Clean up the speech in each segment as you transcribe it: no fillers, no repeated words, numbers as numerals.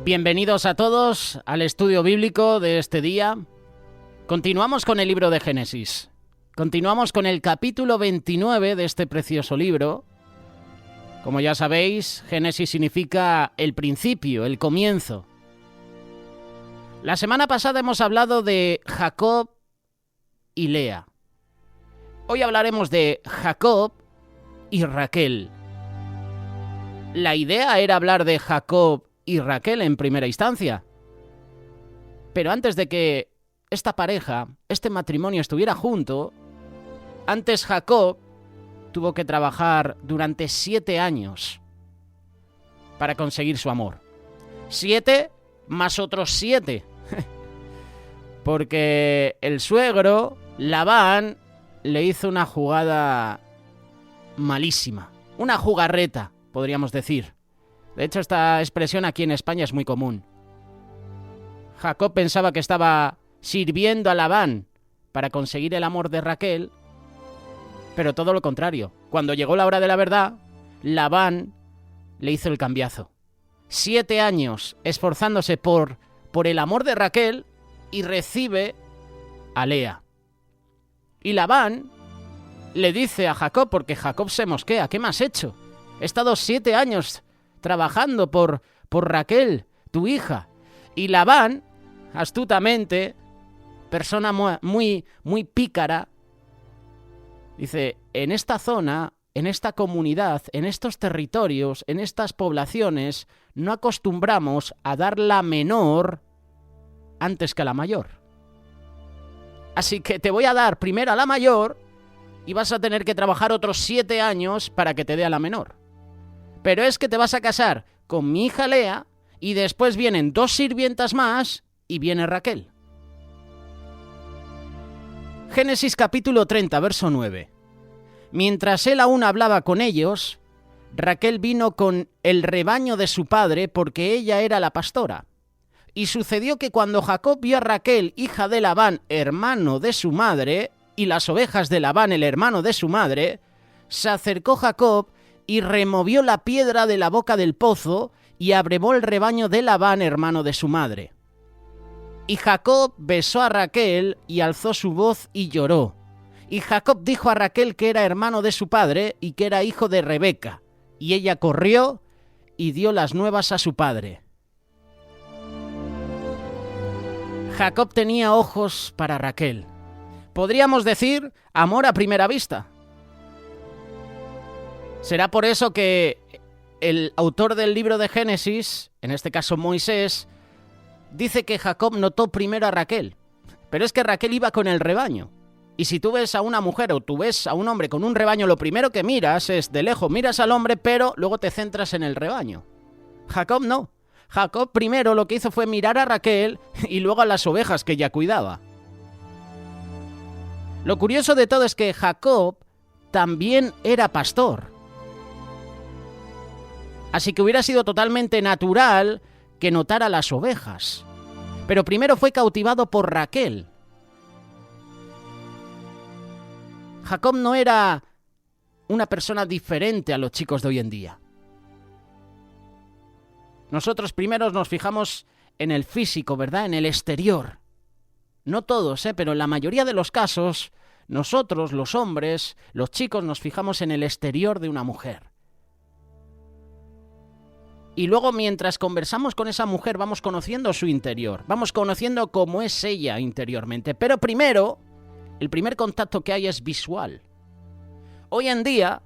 Bienvenidos a todos al estudio bíblico de este día. Continuamos con el libro de Génesis. Continuamos con el capítulo 29 de este precioso libro. Como ya sabéis, Génesis significa el principio, el comienzo. La semana pasada hemos hablado de Jacob y Lea. Hoy hablaremos de Jacob y Raquel. La idea era hablar de Jacob y Raquel en primera instancia. Pero antes de que esta pareja, este matrimonio estuviera junto, antes Jacob tuvo que trabajar durante 7 años para conseguir su amor. 7 más otros 7. Porque el suegro, Labán, le hizo una jugada malísima. Una jugarreta, podríamos decir. De hecho, esta expresión aquí en España es muy común. Jacob pensaba que estaba sirviendo a Labán para conseguir el amor de Raquel, pero todo lo contrario. Cuando llegó la hora de la verdad, Labán le hizo el cambiazo. 7 años esforzándose por el amor de Raquel y recibe a Lea. Y Labán le dice a Jacob, porque Jacob se mosquea: ¿qué me has hecho? He estado 7 años trabajando por Raquel, tu hija. Y Labán, astutamente, persona muy pícara, dice: en esta zona, en esta comunidad, en estos territorios, en estas poblaciones, no acostumbramos a dar la menor antes que a la mayor. Así que te voy a dar primero a la mayor y vas a tener que trabajar otros 7 años para que te dé a la menor. Pero es que te vas a casar con mi hija Lea y después vienen 2 sirvientas más y viene Raquel. Génesis capítulo 30, verso 9. Mientras él aún hablaba con ellos, Raquel vino con el rebaño de su padre porque ella era la pastora. Y sucedió que cuando Jacob vio a Raquel, hija de Labán, hermano de su madre, y las ovejas de Labán, el hermano de su madre, se acercó Jacob y removió la piedra de la boca del pozo y abrevó el rebaño de Labán, hermano de su madre. Y Jacob besó a Raquel y alzó su voz y lloró. Y Jacob dijo a Raquel que era hermano de su padre y que era hijo de Rebeca. Y ella corrió y dio las nuevas a su padre. Jacob tenía ojos para Raquel. Podríamos decir amor a primera vista. Será por eso que el autor del libro de Génesis, en este caso Moisés, dice que Jacob notó primero a Raquel. Pero es que Raquel iba con el rebaño. Y si tú ves a una mujer o tú ves a un hombre con un rebaño, lo primero que miras es de lejos, miras al hombre, pero luego te centras en el rebaño. Jacob no. Jacob primero lo que hizo fue mirar a Raquel y luego a las ovejas que ella cuidaba. Lo curioso de todo es que Jacob también era pastor. Así que hubiera sido totalmente natural que notara las ovejas. Pero primero fue cautivado por Raquel. Jacob no era una persona diferente a los chicos de hoy en día. Nosotros primero nos fijamos en el físico, ¿verdad? En el exterior. No todos, pero en la mayoría de los casos, nosotros, los hombres, los chicos, nos fijamos en el exterior de una mujer. Y luego, mientras conversamos con esa mujer, vamos conociendo su interior. Vamos conociendo cómo es ella interiormente. Pero primero, el primer contacto que hay es visual. Hoy en día,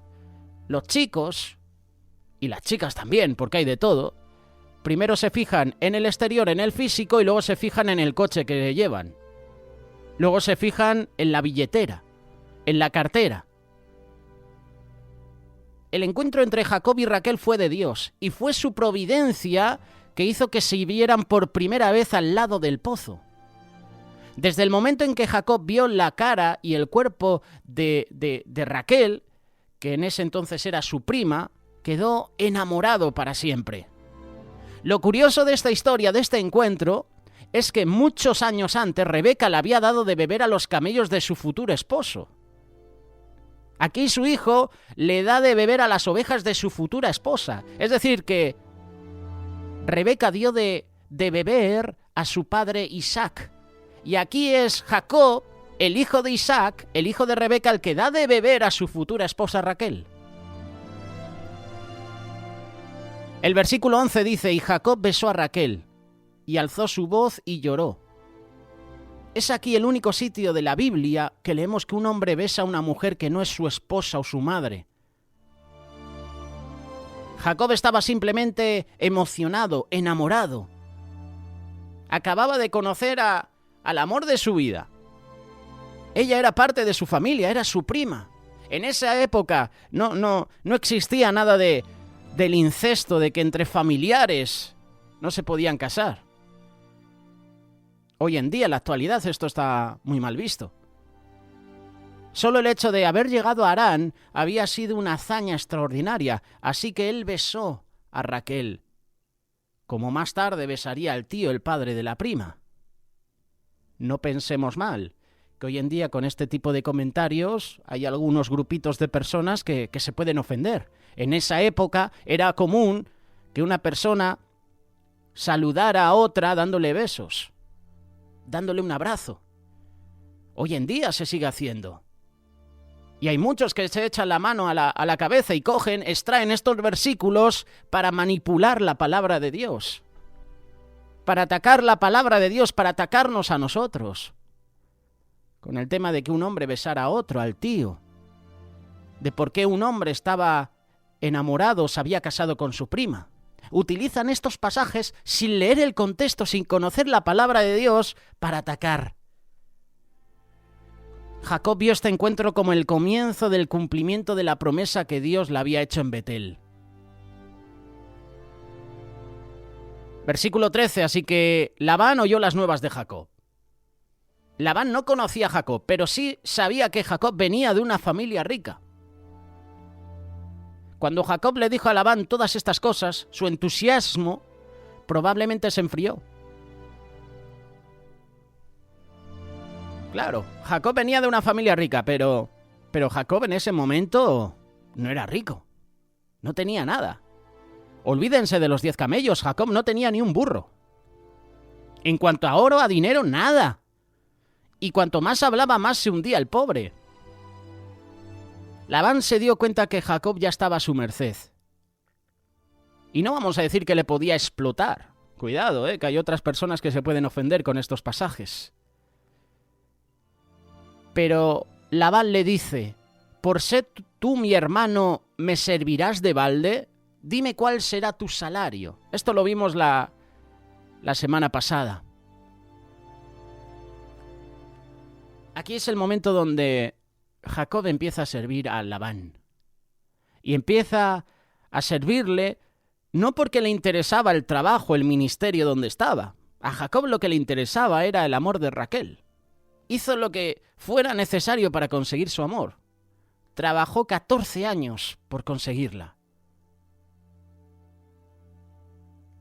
los chicos, y las chicas también, porque hay de todo, primero se fijan en el exterior, en el físico, y luego se fijan en el coche que llevan. Luego se fijan en la billetera, en la cartera. El encuentro entre Jacob y Raquel fue de Dios, y fue su providencia que hizo que se vieran por primera vez al lado del pozo. Desde el momento en que Jacob vio la cara y el cuerpo de Raquel, que en ese entonces era su prima, quedó enamorado para siempre. Lo curioso de esta historia, de este encuentro, es que muchos años antes Rebeca le había dado de beber a los camellos de su futuro esposo. Aquí su hijo le da de beber a las ovejas de su futura esposa. Es decir, que Rebeca dio de de beber a su padre Isaac. Y aquí es Jacob, el hijo de Isaac, el hijo de Rebeca, el que da de beber a su futura esposa Raquel. El versículo 11 dice: y Jacob besó a Raquel, y alzó su voz y lloró. Es aquí el único sitio de la Biblia que leemos que un hombre besa a una mujer que no es su esposa o su madre. Jacob estaba simplemente emocionado, enamorado. Acababa de conocer al amor de su vida. Ella era parte de su familia, era su prima. En esa época no existía nada del incesto, de que entre familiares no se podían casar. Hoy en día, en la actualidad, esto está muy mal visto. Solo el hecho de haber llegado a Harán había sido una hazaña extraordinaria, así que él besó a Raquel, como más tarde besaría al tío, el padre de la prima. No pensemos mal, que hoy en día con este tipo de comentarios hay algunos grupitos de personas que se pueden ofender. En esa época era común que una persona saludara a otra dándole besos, dándole un abrazo. Hoy en día se sigue haciendo. Y hay muchos que se echan la mano a la cabeza y extraen estos versículos para manipular la palabra de Dios, para atacar la palabra de Dios, para atacarnos a nosotros, con el tema de que un hombre besara a otro, al tío, de por qué un hombre estaba enamorado, se había casado con su prima. Utilizan estos pasajes sin leer el contexto, sin conocer la palabra de Dios, para atacar. Jacob vio este encuentro como el comienzo del cumplimiento de la promesa que Dios le había hecho en Betel. Versículo 13, así que Labán oyó las nuevas de Jacob. Labán no conocía a Jacob, pero sí sabía que Jacob venía de una familia rica. Cuando Jacob le dijo a Labán todas estas cosas, su entusiasmo probablemente se enfrió. Claro, Jacob venía de una familia rica, pero Jacob en ese momento no era rico. No tenía nada. Olvídense de los 10 camellos, Jacob no tenía ni un burro. En cuanto a oro, a dinero, nada. Y cuanto más hablaba, más se hundía el pobre. Labán se dio cuenta que Jacob ya estaba a su merced. Y no vamos a decir que le podía explotar. Cuidado, que hay otras personas que se pueden ofender con estos pasajes. Pero Labán le dice: ¿por ser tú mi hermano me servirás de balde? Dime cuál será tu salario. Esto lo vimos la semana pasada. Aquí es el momento donde Jacob empieza a servir a Labán. Y empieza a servirle no porque le interesaba el trabajo, el ministerio donde estaba. A Jacob lo que le interesaba era el amor de Raquel. Hizo lo que fuera necesario para conseguir su amor. Trabajó 14 años por conseguirla.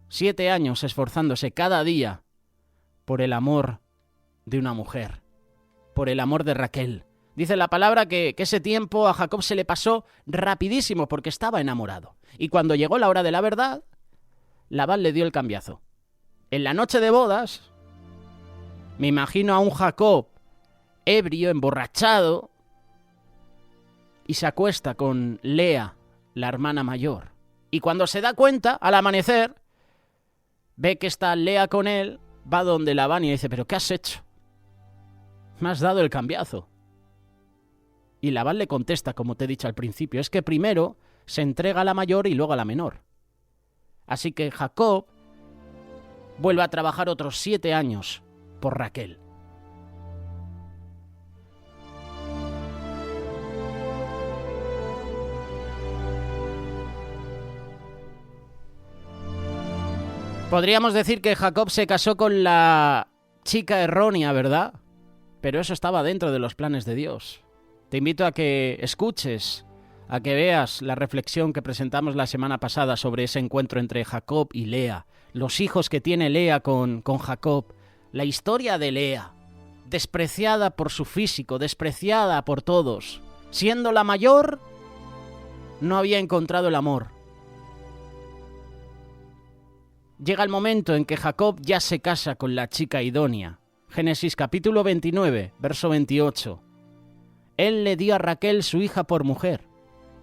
7 años esforzándose cada día por el amor de una mujer, por el amor de Raquel. Dice la palabra que ese tiempo a Jacob se le pasó rapidísimo porque estaba enamorado. Y cuando llegó la hora de la verdad, Labán le dio el cambiazo. En la noche de bodas, me imagino a un Jacob ebrio, emborrachado, y se acuesta con Lea, la hermana mayor. Y cuando se da cuenta, al amanecer, ve que está Lea con él, va donde Labán y le dice: ¿pero qué has hecho? Me has dado el cambiazo. Y Labán le contesta, como te he dicho al principio, es que primero se entrega a la mayor y luego a la menor. Así que Jacob vuelve a trabajar otros 7 años por Raquel. Podríamos decir que Jacob se casó con la chica errónea, ¿verdad? Pero eso estaba dentro de los planes de Dios. Te invito a que escuches, a que veas la reflexión que presentamos la semana pasada sobre ese encuentro entre Jacob y Lea, los hijos que tiene Lea con Jacob, la historia de Lea, despreciada por su físico, despreciada por todos. Siendo la mayor, no había encontrado el amor. llega el momento en que Jacob ya se casa con la chica idónea. Génesis capítulo 29, verso 28. Él le dio a Raquel su hija por mujer,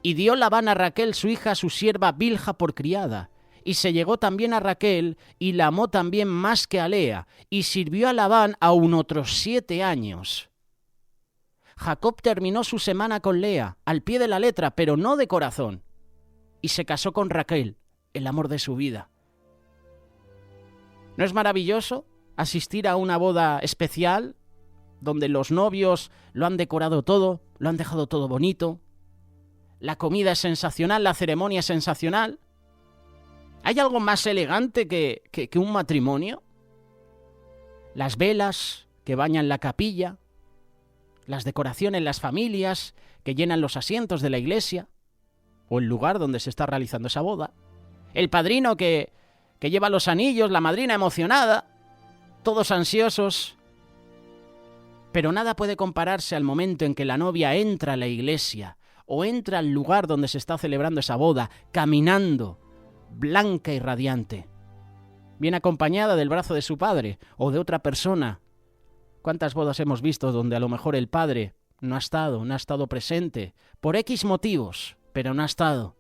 y dio Labán a Raquel su hija, su sierva Bilha, por criada. Y se llegó también a Raquel, y la amó también más que a Lea, y sirvió a Labán aún otros 7 años. Jacob terminó su semana con Lea, al pie de la letra, pero no de corazón, y se casó con Raquel, el amor de su vida. ¿No es maravilloso asistir a una boda especial, donde los novios lo han decorado todo, lo han dejado todo bonito? La comida es sensacional, la ceremonia es sensacional. ¿Hay algo más elegante que un matrimonio? Las velas que bañan la capilla, las decoraciones, las familias que llenan los asientos de la iglesia o el lugar donde se está realizando esa boda, el padrino que lleva los anillos, la madrina emocionada, todos ansiosos. Pero nada puede compararse al momento en que la novia entra a la iglesia o entra al lugar donde se está celebrando esa boda, caminando, blanca y radiante, bien acompañada del brazo de su padre o de otra persona. ¿Cuántas bodas hemos visto donde a lo mejor el padre no ha estado presente por X motivos, pero no ha estado?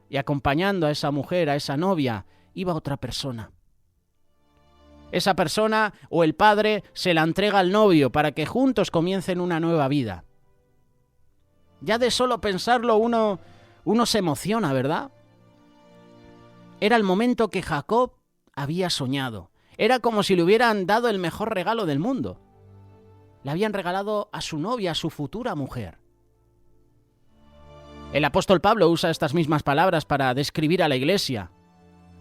Y acompañando a esa mujer, a esa novia, iba otra persona. Esa persona o el padre se la entrega al novio para que juntos comiencen una nueva vida. Ya de solo pensarlo uno se emociona, ¿verdad? Era el momento que Jacob había soñado. Era como si le hubieran dado el mejor regalo del mundo. Le habían regalado a su novia, a su futura mujer. El apóstol Pablo usa estas mismas palabras para describir a la iglesia.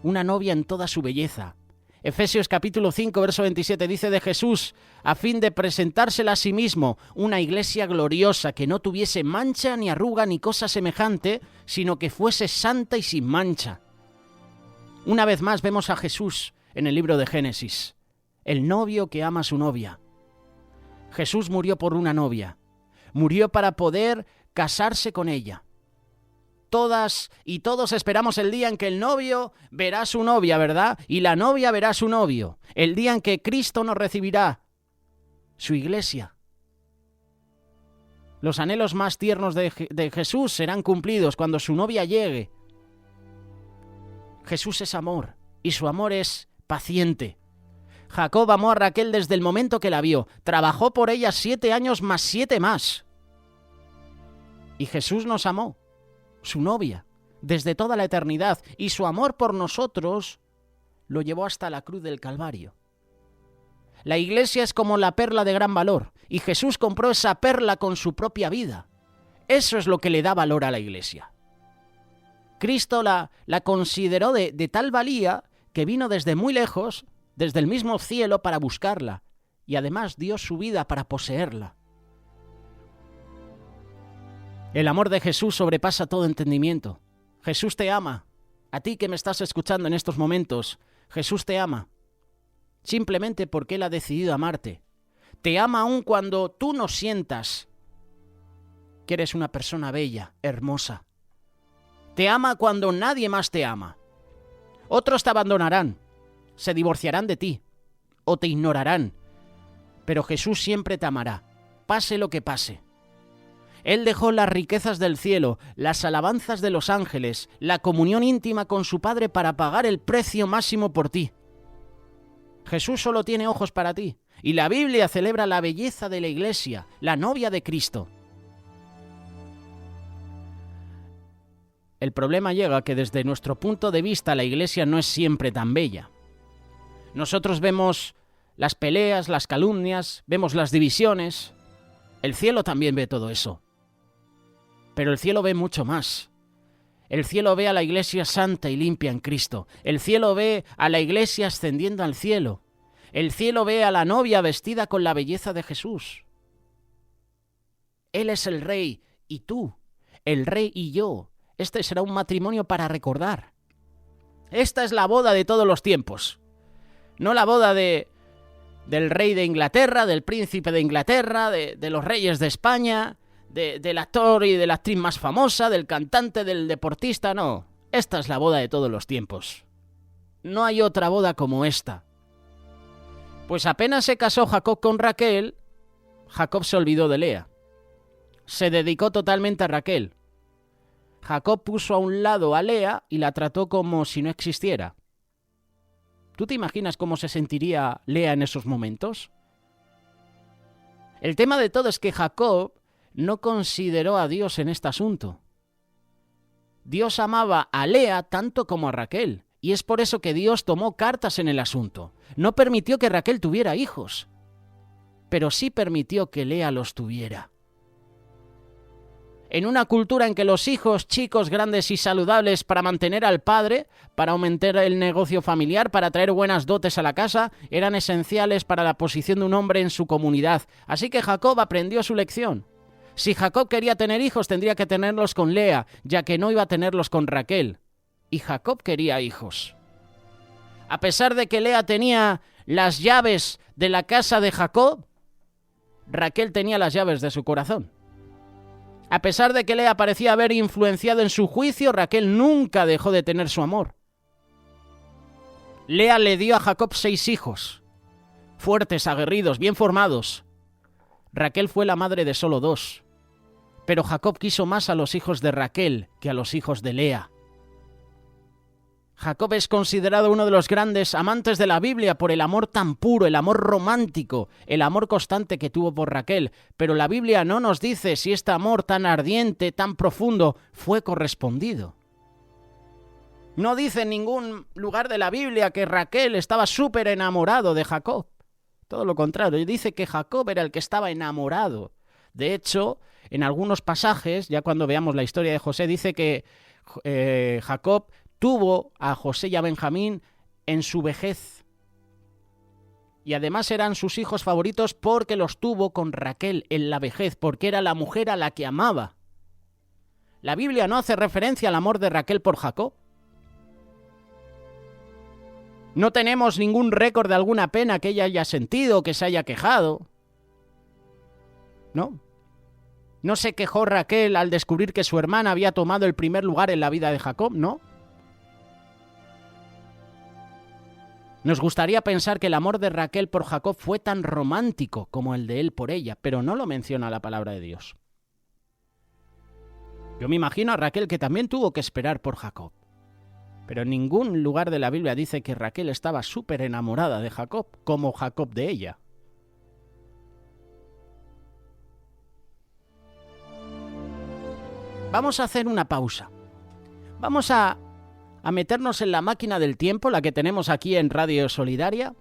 Una novia en toda su belleza. Efesios capítulo 5, verso 27 dice de Jesús, a fin de presentársela a sí mismo, una iglesia gloriosa que no tuviese mancha ni arruga ni cosa semejante, sino que fuese santa y sin mancha. Una vez más vemos a Jesús en el libro de Génesis, el novio que ama a su novia. Jesús murió por una novia, murió para poder casarse con ella. Todas y todos esperamos el día en que el novio verá a su novia, ¿verdad? Y la novia verá a su novio. El día en que Cristo nos recibirá, su iglesia. Los anhelos más tiernos de Jesús serán cumplidos cuando su novia llegue. Jesús es amor y su amor es paciente. Jacob amó a Raquel desde el momento que la vio. Trabajó por ella 7 años más 7 más. Y Jesús nos amó, su novia, desde toda la eternidad, y su amor por nosotros lo llevó hasta la cruz del Calvario. La iglesia es como la perla de gran valor, y Jesús compró esa perla con su propia vida. Eso es lo que le da valor a la iglesia. Cristo la consideró de tal valía que vino desde muy lejos, desde el mismo cielo, para buscarla, y además dio su vida para poseerla. El amor de Jesús sobrepasa todo entendimiento. Jesús te ama. A ti que me estás escuchando en estos momentos, Jesús te ama. Simplemente porque Él ha decidido amarte. Te ama aun cuando tú no sientas que eres una persona bella, hermosa. Te ama cuando nadie más te ama. Otros te abandonarán, se divorciarán de ti o te ignorarán. Pero Jesús siempre te amará, pase lo que pase. Él dejó las riquezas del cielo, las alabanzas de los ángeles, la comunión íntima con su Padre para pagar el precio máximo por ti. Jesús solo tiene ojos para ti, y la Biblia celebra la belleza de la iglesia, la novia de Cristo. El problema llega que desde nuestro punto de vista la iglesia no es siempre tan bella. Nosotros vemos las peleas, las calumnias, vemos las divisiones. El cielo también ve todo eso. Pero el cielo ve mucho más. El cielo ve a la iglesia santa y limpia en Cristo. El cielo ve a la iglesia ascendiendo al cielo. El cielo ve a la novia vestida con la belleza de Jesús. Él es el rey y tú, el rey y yo. Este será un matrimonio para recordar. Esta es la boda de todos los tiempos. No la boda del rey de Inglaterra, del príncipe de Inglaterra, de los reyes de España, del actor y de la actriz más famosa, del cantante, del deportista, no. Esta es la boda de todos los tiempos. No hay otra boda como esta. Pues apenas se casó Jacob con Raquel, Jacob se olvidó de Lea. Se dedicó totalmente a Raquel. Jacob puso a un lado a Lea y la trató como si no existiera. ¿Tú te imaginas cómo se sentiría Lea en esos momentos? El tema de todo es que Jacob no consideró a Dios en este asunto. Dios amaba a Lea tanto como a Raquel, y es por eso que Dios tomó cartas en el asunto. No permitió que Raquel tuviera hijos, pero sí permitió que Lea los tuviera. En una cultura en que los hijos chicos, grandes y saludables para mantener al padre, para aumentar el negocio familiar, para traer buenas dotes a la casa, eran esenciales para la posición de un hombre en su comunidad. Así que Jacob aprendió su lección. Si Jacob quería tener hijos, tendría que tenerlos con Lea, ya que no iba a tenerlos con Raquel. Y Jacob quería hijos. A pesar de que Lea tenía las llaves de la casa de Jacob, Raquel tenía las llaves de su corazón. A pesar de que Lea parecía haber influenciado en su juicio, Raquel nunca dejó de tener su amor. Lea le dio a Jacob 6 hijos, fuertes, aguerridos, bien formados. Raquel fue la madre de solo 2, pero Jacob quiso más a los hijos de Raquel que a los hijos de Lea. Jacob es considerado uno de los grandes amantes de la Biblia por el amor tan puro, el amor romántico, el amor constante que tuvo por Raquel. Pero la Biblia no nos dice si este amor tan ardiente, tan profundo, fue correspondido. No dice en ningún lugar de la Biblia que Raquel estaba súper enamorado de Jacob. Todo lo contrario, dice que Jacob era el que estaba enamorado. De hecho, en algunos pasajes, ya cuando veamos la historia de José, dice que Jacob tuvo a José y a Benjamín en su vejez. Y además eran sus hijos favoritos porque los tuvo con Raquel en la vejez, porque era la mujer a la que amaba. La Biblia no hace referencia al amor de Raquel por Jacob. No tenemos ningún récord de alguna pena que ella haya sentido o que se haya quejado. No. No se quejó Raquel al descubrir que su hermana había tomado el primer lugar en la vida de Jacob, ¿no? Nos gustaría pensar que el amor de Raquel por Jacob fue tan romántico como el de él por ella, pero no lo menciona la palabra de Dios. Yo me imagino a Raquel que también tuvo que esperar por Jacob, pero en ningún lugar de la Biblia dice que Raquel estaba súper enamorada de Jacob, como Jacob de ella. Vamos a hacer una pausa. Vamos a meternos en la máquina del tiempo, la que tenemos aquí en Radio Solidaria,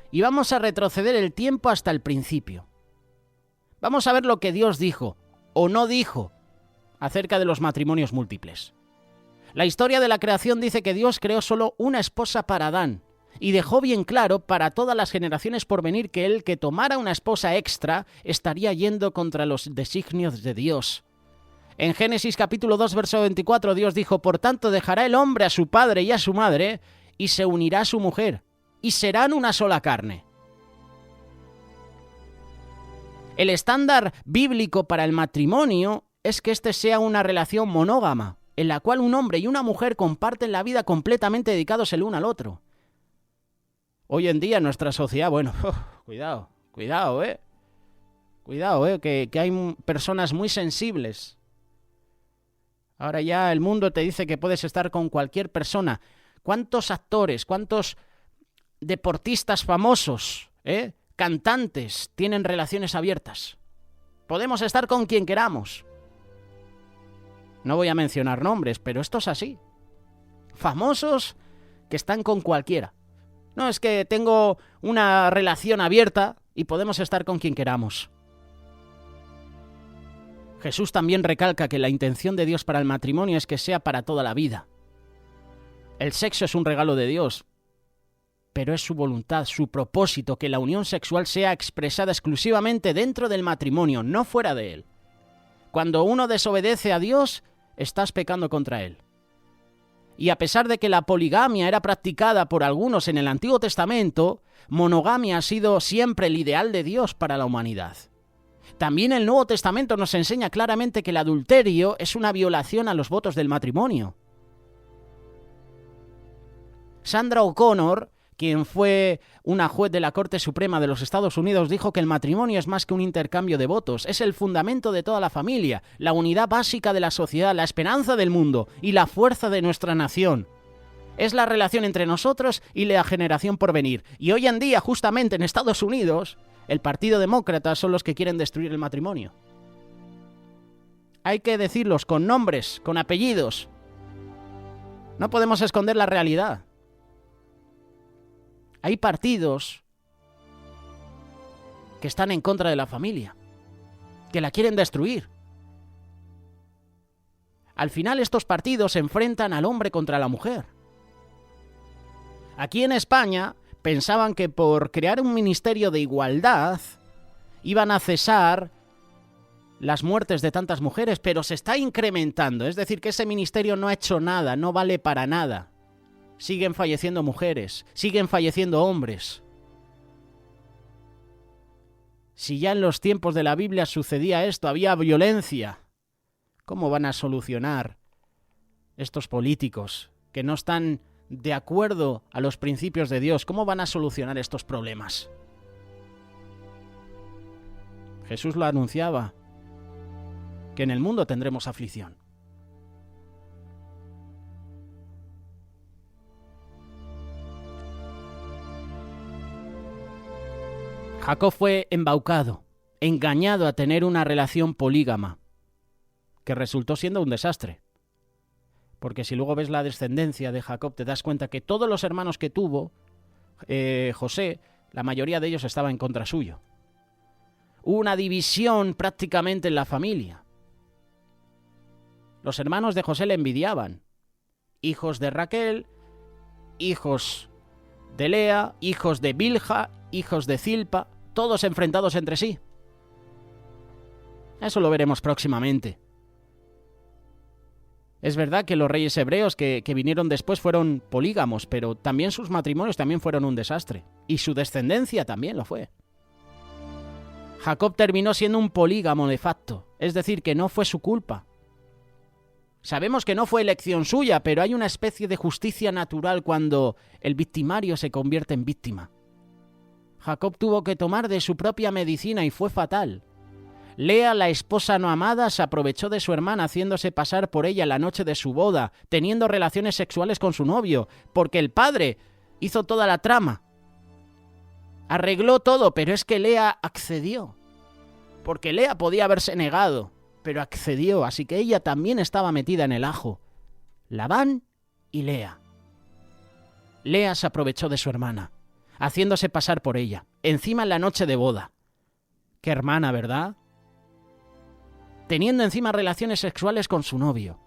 y vamos a retroceder el tiempo hasta el principio. Vamos a ver lo que Dios dijo, o no dijo, acerca de los matrimonios múltiples. La historia de la creación dice que Dios creó solo una esposa para Adán, y dejó bien claro para todas las generaciones por venir que el que tomara una esposa extra estaría yendo contra los designios de Dios. En Génesis capítulo 2, verso 24, Dios dijo: por tanto dejará el hombre a su padre y a su madre, y se unirá a su mujer, y serán una sola carne. El estándar bíblico para el matrimonio es que este sea una relación monógama, en la cual un hombre y una mujer comparten la vida completamente dedicados el uno al otro. Hoy en día en nuestra sociedad, cuidado, que hay personas muy sensibles. Ahora ya el mundo te dice que puedes estar con cualquier persona. ¿Cuántos actores, cuántos deportistas famosos, cantantes tienen relaciones abiertas? Podemos estar con quien queramos. No voy a mencionar nombres, pero esto es así. Famosos que están con cualquiera. No, es que tengo una relación abierta y podemos estar con quien queramos. Jesús también recalca que la intención de Dios para el matrimonio es que sea para toda la vida. El sexo es un regalo de Dios, pero es su voluntad, su propósito, que la unión sexual sea expresada exclusivamente dentro del matrimonio, no fuera de él. Cuando uno desobedece a Dios, estás pecando contra él. Y a pesar de que la poligamia era practicada por algunos en el Antiguo Testamento, monogamia ha sido siempre el ideal de Dios para la humanidad. También el Nuevo Testamento nos enseña claramente que el adulterio es una violación a los votos del matrimonio. Sandra O'Connor, quien fue una juez de la Corte Suprema de los Estados Unidos, dijo que el matrimonio es más que un intercambio de votos, es el fundamento de toda la familia, la unidad básica de la sociedad, la esperanza del mundo y la fuerza de nuestra nación. Es la relación entre nosotros y la generación por venir. Y hoy en día, justamente en Estados Unidos, el Partido Demócrata son los que quieren destruir el matrimonio. Hay que decirlos con nombres, con apellidos. No podemos esconder la realidad. Hay partidos que están en contra de la familia, que la quieren destruir. Al final estos partidos se enfrentan al hombre contra la mujer. Aquí en España pensaban que por crear un ministerio de igualdad iban a cesar las muertes de tantas mujeres, pero se está incrementando. Es decir, que ese ministerio no ha hecho nada, no vale para nada. Siguen falleciendo mujeres, siguen falleciendo hombres. Si ya en los tiempos de la Biblia sucedía esto, había violencia, ¿cómo van a solucionar estos políticos que no están de acuerdo a los principios de Dios? ¿Cómo van a solucionar estos problemas? Jesús lo anunciaba, que en el mundo tendremos aflicción. Jacob fue embaucado, engañado a tener una relación polígama, que resultó siendo un desastre. Porque si luego ves la descendencia de Jacob, te das cuenta que todos los hermanos que tuvo José, la mayoría de ellos estaba en contra suyo. Hubo una división prácticamente en la familia. Los hermanos de José le envidiaban. Hijos de Raquel, hijos de Lea, hijos de Bilha, hijos de Zilpa, todos enfrentados entre sí. Eso lo veremos próximamente. Es verdad que los reyes hebreos que vinieron después fueron polígamos, pero también sus matrimonios también fueron un desastre. Y su descendencia también lo fue. Jacob terminó siendo un polígamo de facto, es decir, que no fue su culpa. Sabemos que no fue elección suya, pero hay una especie de justicia natural cuando el victimario se convierte en víctima. Jacob tuvo que tomar de su propia medicina y fue fatal. Lea, la esposa no amada, se aprovechó de su hermana haciéndose pasar por ella la noche de su boda, teniendo relaciones sexuales con su novio, porque el padre hizo toda la trama. Arregló todo, pero es que Lea accedió. Porque Lea podía haberse negado, pero accedió, así que ella también estaba metida en el ajo. Labán y Lea. Lea se aprovechó de su hermana, haciéndose pasar por ella, encima en la noche de boda. Qué hermana, ¿verdad? Teniendo encima relaciones sexuales con su novio.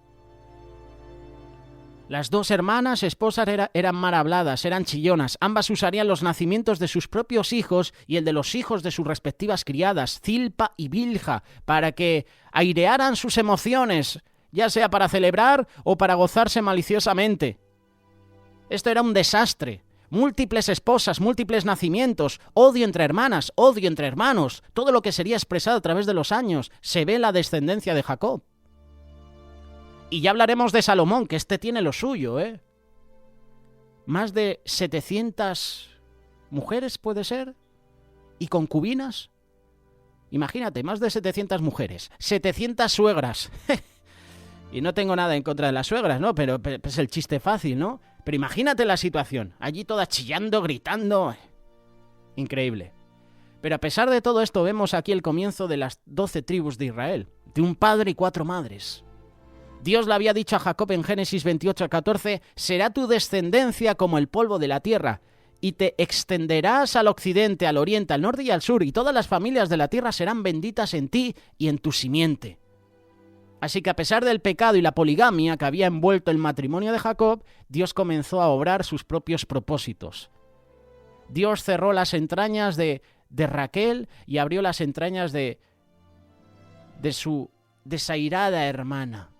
Las dos hermanas, esposas, eran mal habladas, eran chillonas. Ambas usarían los nacimientos de sus propios hijos y el de los hijos de sus respectivas criadas, Zilpa y Bilha, para que airearan sus emociones, ya sea para celebrar o para gozarse maliciosamente. Esto era un desastre. Múltiples esposas, múltiples nacimientos, odio entre hermanas, odio entre hermanos, todo lo que sería expresado a través de los años, se ve en la descendencia de Jacob. Y ya hablaremos de Salomón, que este tiene lo suyo, ¿eh? Más de 700 mujeres, ¿puede ser? ¿Y concubinas? Imagínate, más de 700 mujeres, 700 suegras. Y no tengo nada en contra de las suegras, ¿no? Pero es el chiste fácil, ¿no? Pero imagínate la situación, allí todas chillando, gritando. Increíble. Pero a pesar de todo esto, vemos aquí el comienzo de las 12 tribus de Israel, de un padre y 4 madres. Dios le había dicho a Jacob en Génesis 28:14, será tu descendencia como el polvo de la tierra, y te extenderás al occidente, al oriente, al norte y al sur, y todas las familias de la tierra serán benditas en ti y en tu simiente. Así que a pesar del pecado y la poligamia que había envuelto el matrimonio de Jacob, Dios comenzó a obrar sus propios propósitos. Dios cerró las entrañas de Raquel y abrió las entrañas de su desairada hermana.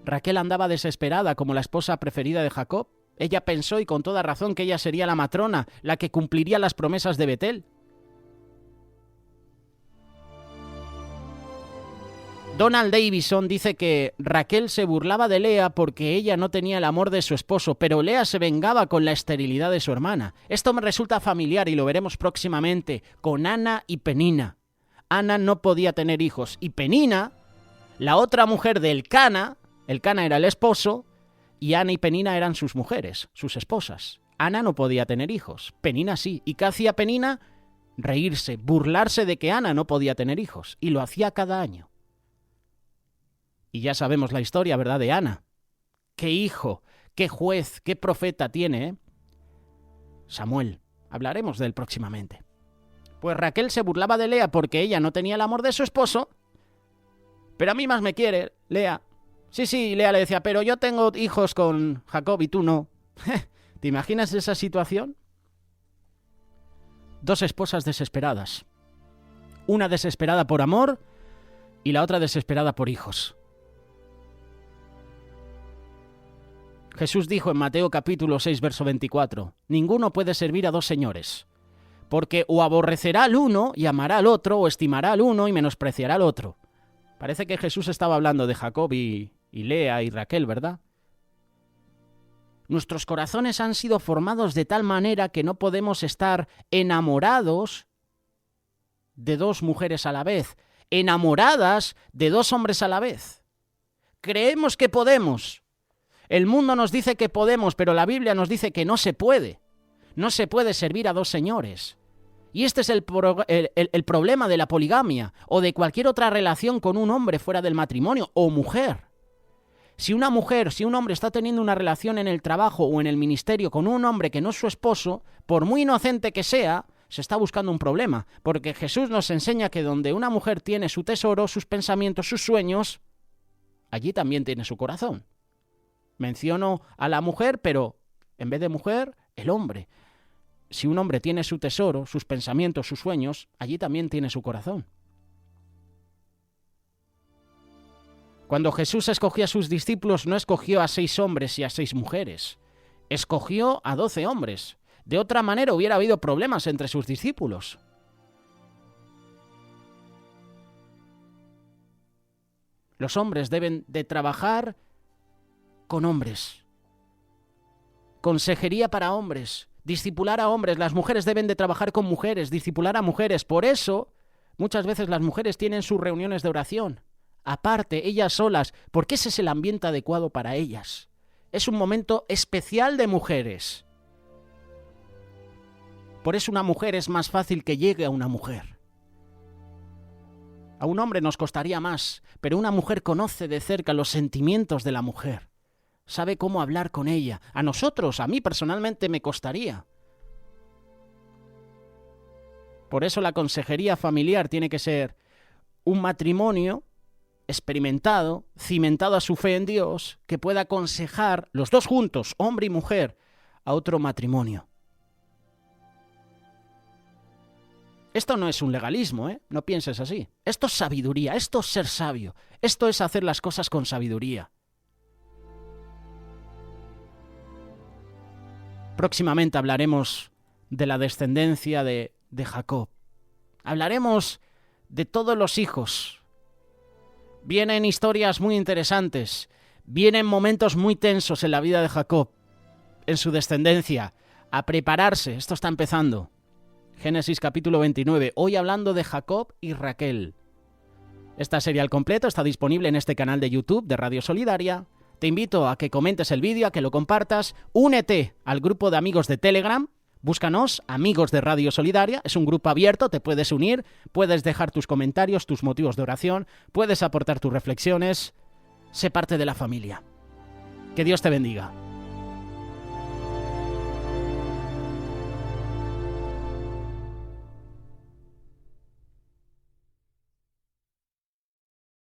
Raquel andaba desesperada como la esposa preferida de Jacob. Ella pensó, y con toda razón, que ella sería la matrona, la que cumpliría las promesas de Betel. Donald Davison dice que Raquel se burlaba de Lea porque ella no tenía el amor de su esposo, pero Lea se vengaba con la esterilidad de su hermana. Esto me resulta familiar y lo veremos próximamente con Ana y Penina. Ana no podía tener hijos y Penina, la otra mujer del Elcana era el esposo y Ana y Penina eran sus mujeres, sus esposas. Ana no podía tener hijos, Penina sí. ¿Y qué hacía Penina? Reírse, burlarse de que Ana no podía tener hijos y lo hacía cada año. Y ya sabemos la historia, ¿verdad?, de Ana. Qué hijo, qué juez, qué profeta tiene, ¿eh? Samuel. Hablaremos de él próximamente. Pues Raquel se burlaba de Lea porque ella no tenía el amor de su esposo. Pero a mí más me quiere, Lea. Sí, Lea le decía, pero yo tengo hijos con Jacob y tú no. ¿Te imaginas esa situación? Dos esposas desesperadas. Una desesperada por amor y la otra desesperada por hijos. Jesús dijo en Mateo capítulo 6, verso 24, ninguno puede servir a dos señores, porque o aborrecerá al uno y amará al otro, o estimará al uno y menospreciará al otro. Parece que Jesús estaba hablando de Jacob y Lea y Raquel, ¿verdad? Nuestros corazones han sido formados de tal manera que no podemos estar enamorados de dos mujeres a la vez, enamoradas de dos hombres a la vez. Creemos que podemos. El mundo nos dice que podemos, pero la Biblia nos dice que no se puede. No se puede servir a dos señores. Y este es el problema de la poligamia o de cualquier otra relación con un hombre fuera del matrimonio o mujer. Si un hombre está teniendo una relación en el trabajo o en el ministerio con un hombre que no es su esposo, por muy inocente que sea, se está buscando un problema. Porque Jesús nos enseña que donde una mujer tiene su tesoro, sus pensamientos, sus sueños, allí también tiene su corazón. Menciono a la mujer, pero en vez de mujer, el hombre. Si un hombre tiene su tesoro, sus pensamientos, sus sueños, allí también tiene su corazón. Cuando Jesús escogió a sus discípulos, no escogió a 6 hombres y a 6 mujeres. Escogió a 12 hombres. De otra manera hubiera habido problemas entre sus discípulos. Los hombres deben de trabajar con hombres. Consejería para hombres, discipular a hombres. Las mujeres deben de trabajar con mujeres, discipular a mujeres. Por eso, muchas veces las mujeres tienen sus reuniones de oración. Aparte, ellas solas, porque ese es el ambiente adecuado para ellas. Es un momento especial de mujeres. Por eso una mujer es más fácil que llegue a una mujer. A un hombre nos costaría más, pero una mujer conoce de cerca los sentimientos de la mujer. Sabe cómo hablar con ella. A nosotros, a mí personalmente me costaría. Por eso la consejería familiar tiene que ser un matrimonio experimentado, cimentado a su fe en Dios, que pueda aconsejar los dos juntos, hombre y mujer, a otro matrimonio. Esto no es un legalismo, ¿eh? No pienses así. Esto es sabiduría, esto es ser sabio, esto es hacer las cosas con sabiduría. Próximamente hablaremos de la descendencia de Jacob. Hablaremos de todos los hijos. Vienen historias muy interesantes. Vienen momentos muy tensos en la vida de Jacob, en su descendencia. A prepararse, esto está empezando. Génesis capítulo 29. Hoy hablando de Jacob y Raquel. Esta serie al completo está disponible en este canal de YouTube de Radio Solidaria. Te invito a que comentes el vídeo, a que lo compartas. Únete al grupo de amigos de Telegram. Búscanos, Amigos de Radio Solidaria. Es un grupo abierto, te puedes unir, puedes dejar tus comentarios, tus motivos de oración, puedes aportar tus reflexiones. Sé parte de la familia. Que Dios te bendiga.